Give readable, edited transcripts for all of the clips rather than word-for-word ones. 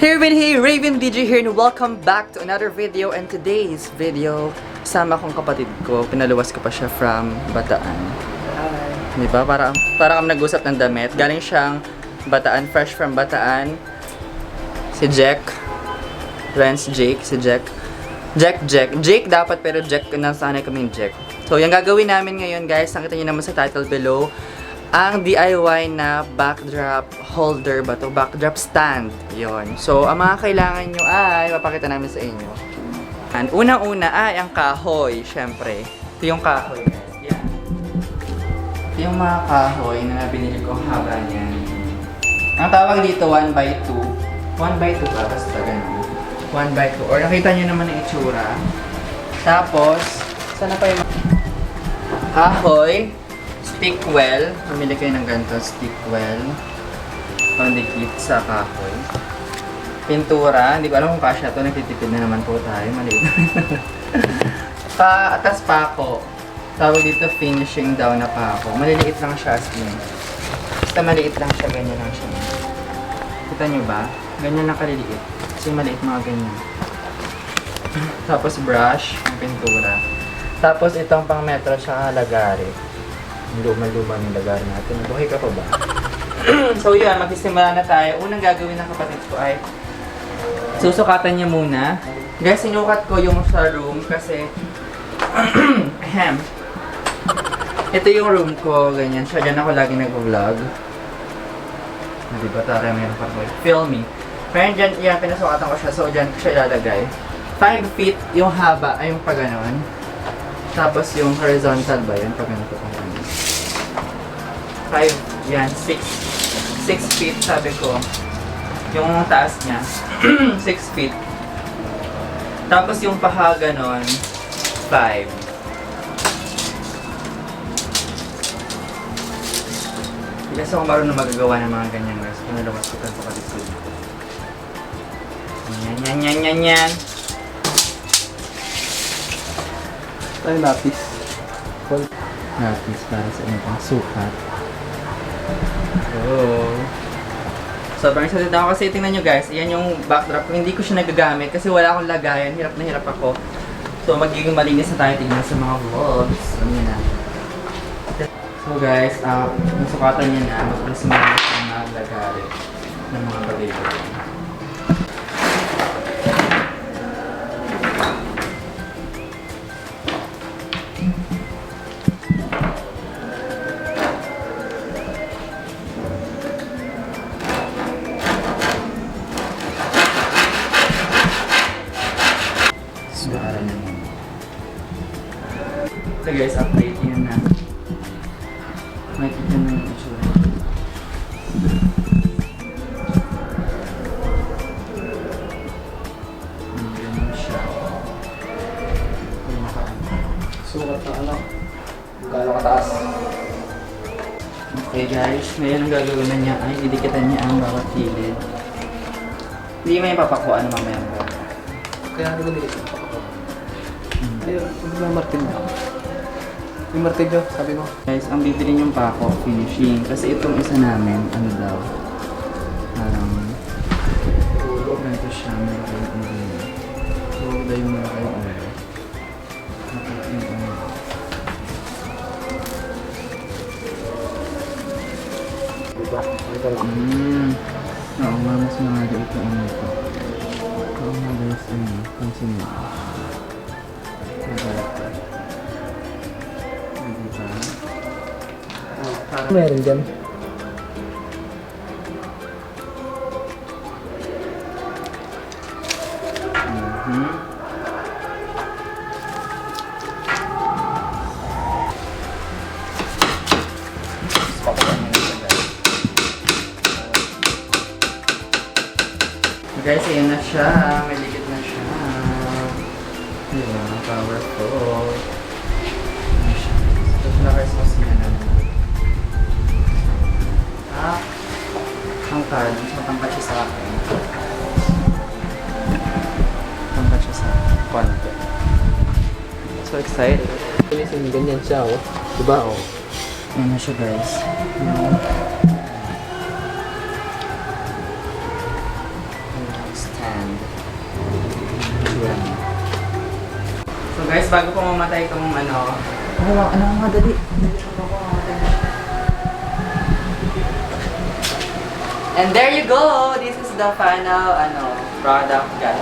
Hey, Raven DJ here and welcome back to another video. And today's video, sama kong kapatid ko. Pinaluwas ko pa siya from Bataan. Hi. Diba? Para kami nag-usap ng damit. Galing siyang Bataan, fresh from Bataan. Si Jake. Renz Jake, si Jake. Jake dapat pero Jake, nasanay kaming Jake. So, yung gagawin namin ngayon guys, nakita niyo naman sa title below, ang DIY na backdrop holder ba to? Backdrop stand. Yon. So, ang mga kailangan nyo ay, papakita namin sa inyo. And unang-una ay ang kahoy, syempre. Ito yung kahoy guys. Yan. Ito yung mga kahoy na binili ko haba niyan. Ang tawag dito 1x2. 1x2 ba? Basta ganun. 1x2. Or nakita nyo naman ang itsura. Tapos, sana pa yung kahoy. Stickwell. Pamili kayo ng ganito, stickwell. Pandikit sa kahoy. Pintura. Hindi ko alam kung kasya ito. Nagtitipid na naman po tayo. Maliit. Atas pako. Tawag dito finishing daw na pako. Maliliit lang siya as in. Basta maliit lang siya. Ganyan lang siya. Kita nyo ba? Ganyan lang kaliliit. Kasi maliit mga ganyan. Tapos brush. Ang pintura. Tapos itong pang metro siya lagari. Luma-luma yung lagari natin. Buhay ka pa ba? So yun, magsisimula na tayo. Unang gagawin ng kapatid ko ay susukatan niya muna. Guys, sinukat ko yung sa room kasi ito yung room ko, ganyan. So dyan ako lagi nag-vlog. Diba, tara, mayroon pa ko. Filming. Pero dyan, yan, pinasukatan ko siya. So dyan ko siya ilalagay. 5 feet yung haba, ay yung pag ganon. Tapos yung horizontal ba yun? Pag ganito pa yun. 5, yan, 6 feet sabi ko. Yung taas niya, 6 feet. Tapos yung paha ganon, 5. Kasi ako marunong magagawa ng mga ganyan guys. Pinalawas ko sa kalisod. Yan. Ay, lapis. Lapis para sa inyo pang sukat. Oh. Sobrang excited ako kasi tingnan nyo guys, yan yung backdrop ko. Hindi ko siya nagagamit kasi wala akong lagayan. Hirap na hirap ako. So magiging malinis na tayo tingnan sa mga vlogs. So guys, nasukatan niya na. Magpasimula siya na maglagari ng mga bagay-bagay. So guys, update yan na. Makikita na yung itsura. Ganyan siya. Sukat na ano? Gano'ng kataas? Okay guys, ngayon ang gagawin na niya ay didikitan niya ang bawat gilid. Hindi may papakuan mamaya mo. Kaya ano ganito? Ayun, yung martilyo. Yung martilyo, sabi mo. Guys, ang bibili niyong pako, finishing. Kasi itong isa namin, ano daw, ganito siya, meron kayong ulo. Huwag daw yung meron kayong ulo. Diba? Ito lang. Oo nga, mas mahali ito ano ito. Oo nga guys, pansin mo. Meron dyan. Guys, ayan na siya. May likit na siya. Diba? Powerful. Ayan siya. Ito na guys, kasi yan na. Tangkad. Matangkad siya sa akin. Matangkad siya sa konti. So excited. Ganyan siya, oh. Diba, oh? Ayan na siya guys. itsura niya. So guys, bago po mamatay itong ano nga, dali. And there you go! This is the final, product, guys.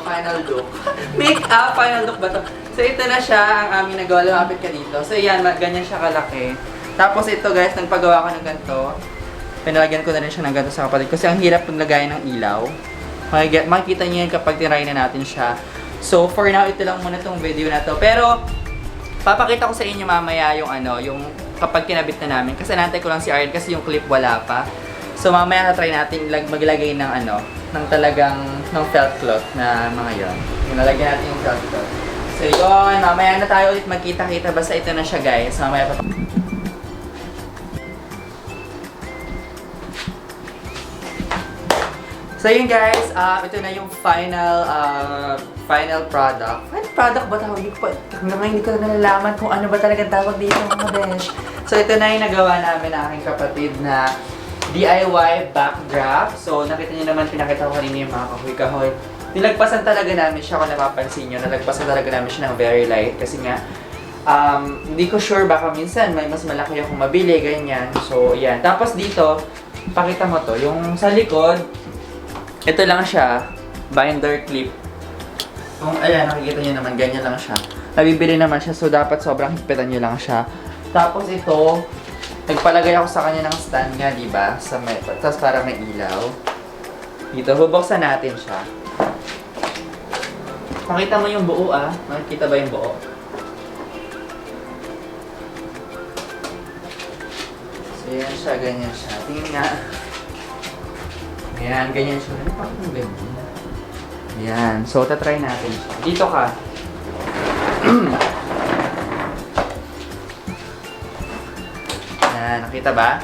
Final look. Make-up, final look ba to? So, ito na siya, ang aming nagawa. Lumapit ka dito. So, yan, ganyan siya kalaki. Tapos, ito guys, nagpagawa ko ng ganito. Pinalagyan ko na rin siya ng ganito sa kapatid. Kasi ang hirap paglagay ng ilaw. Makikita niyo yan kapag tinry na natin siya. So, for now, ito lang muna itong video na to. Pero, papakita ko sa inyo mamaya yung kapag kinabit na namin. Kasi nantay ko lang si Aryan kasi yung clip wala pa. So mamaya na-try natin maglagay ng ng talagang felt cloth na mga yon. Nalagyan natin yung felt cloth. So yun, mamaya na tayo ulit magkita-kita. Basta ito na siya guys. Mamaya pa. So yun guys, ito na yung final product. Final product ba tawag? Hindi ko na nalalaman kung ano ba talaga tawag dito mga besh. So ito na yung nagawa namin ng aking kapatid na DIY backdrop. So nakita niyo naman, pinakita ko kanina yung mga kahoy-kahoy. Nilagpasan talaga namin siya, kung napapansin nyo. Nilagpasan talaga namin siya ng very light kasi nga hindi ko sure, baka minsan may mas malaki akong mabili, ganyan. So yan. Tapos dito, pakita mo to, yung sa likod, ito lang siya, binder clip. Kung ayan, nakikita nyo naman, ganyan lang siya. Nabibili naman siya, so dapat sobrang higpitan nyo lang siya. Tapos ito, nagpalagay ako sa kanya ng stand nga, diba? Sa tapos para may ilaw. Dito, bubuksan natin siya. Pakita mo yung buo Makikita ba yung buo? So yan siya, ganyan siya. Tingin nga. Ayan, ganyan siya. Ano pa akong ganyan? Ayan. So, tatry natin siya. Dito ka. Ayan, nakita ba?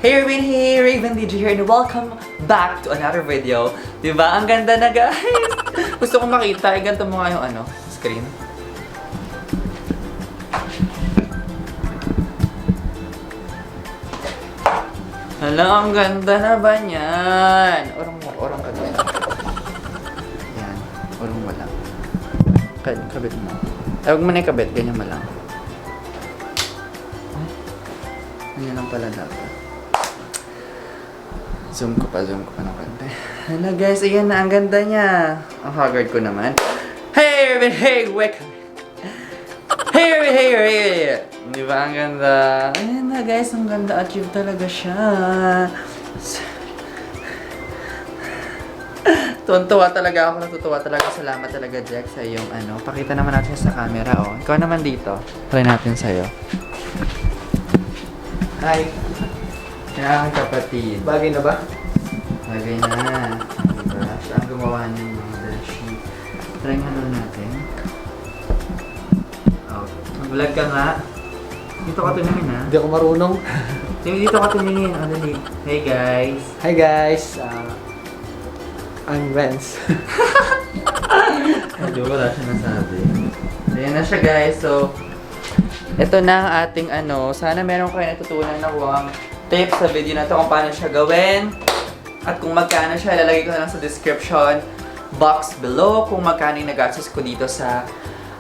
Hey Ravendg here and welcome back to another video. Diba? Ang ganda na guys! Gusto kong makita. Ganito mo nga yung screen. Hala, ang ganda na ba niyan? Orong ka doon. Yan, orong mo lang. Kabit mo. Huwag mo na ikabit, ganyan mo lang. Ganyan lang pala dapat. Zoom ko pa ng konti. Hala guys, ayan na, ang ganda niya. Ang haggard ko naman. Hey, wake up! Hey! Di ba ang ganda? Ayan na guys, ang ganda. Achieve talaga siya. Tuwan-tuwa talaga ako. Natutuwa talaga. Salamat talaga, Jack, sa iyong Pakita naman natin sa camera, Ikaw naman dito. Try natin sa'yo. Hi. Yan ang kapatid. Bagay na ba? Bagay na. Diba? Siya ang gumawa ng mga bedsheet. Try nga lang natin. Mag-vlog ka nga. Dito ka tumingin ha. Hindi ako marunong. Dito ka tumingin. Dali. Hey guys. Hi guys. I'm Renz. Medyo wala siya nasabi. Ayan na siya guys. So, ito na ang ating Sana meron kayo natutunan na huwag tips sa video na to kung paano siya gawin. At kung magkano siya, ilalagay ko na lang sa description box below kung magkano yung nag-access ko dito sa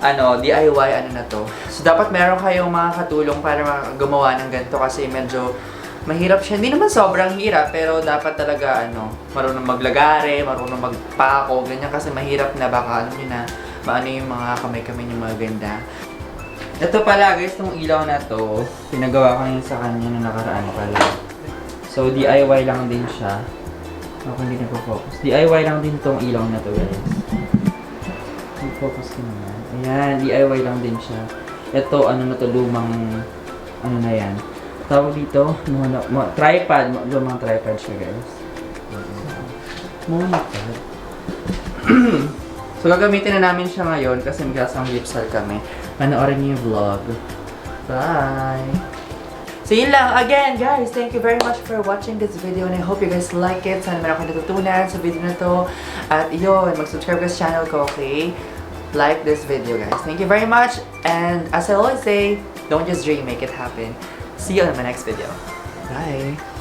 DIY na to. So, dapat meron kayong mga katulong para gumawa ng ganito kasi medyo mahirap siya. Hindi naman sobrang hirap, pero dapat talaga, marunong maglagare, marunong magpako, ganyan kasi mahirap na baka, alam nyo na, maano yung mga kamay-kamay yung mga ganda. Ito pala guys, itong ilaw na to, pinagawa ko yun sa kanya nung nakaraan pala. So, DIY lang din siya. Ako hindi nagpo-focus. DIY lang din itong ilaw na to guys. Focus ko naman. Ayan, DIY lang din siya. Ito, na to, lumang, na yan. Tawag dito, tripod. Lumang tripod siya, guys. Monitor. So, gagamitin na namin siya ngayon kasi magkasang lipsal kami. Panoorin niyo yung vlog. Bye! So, yun lang. Again, guys, thank you very much for watching this video and I hope you guys like it. Sana meron kayo natutunan sa video na to. At yun, mag-subscribe ka sa channel ko, okay? Like this video, guys. Thank you very much. And as I always say, don't just dream, make it happen. See you on my next video. Bye!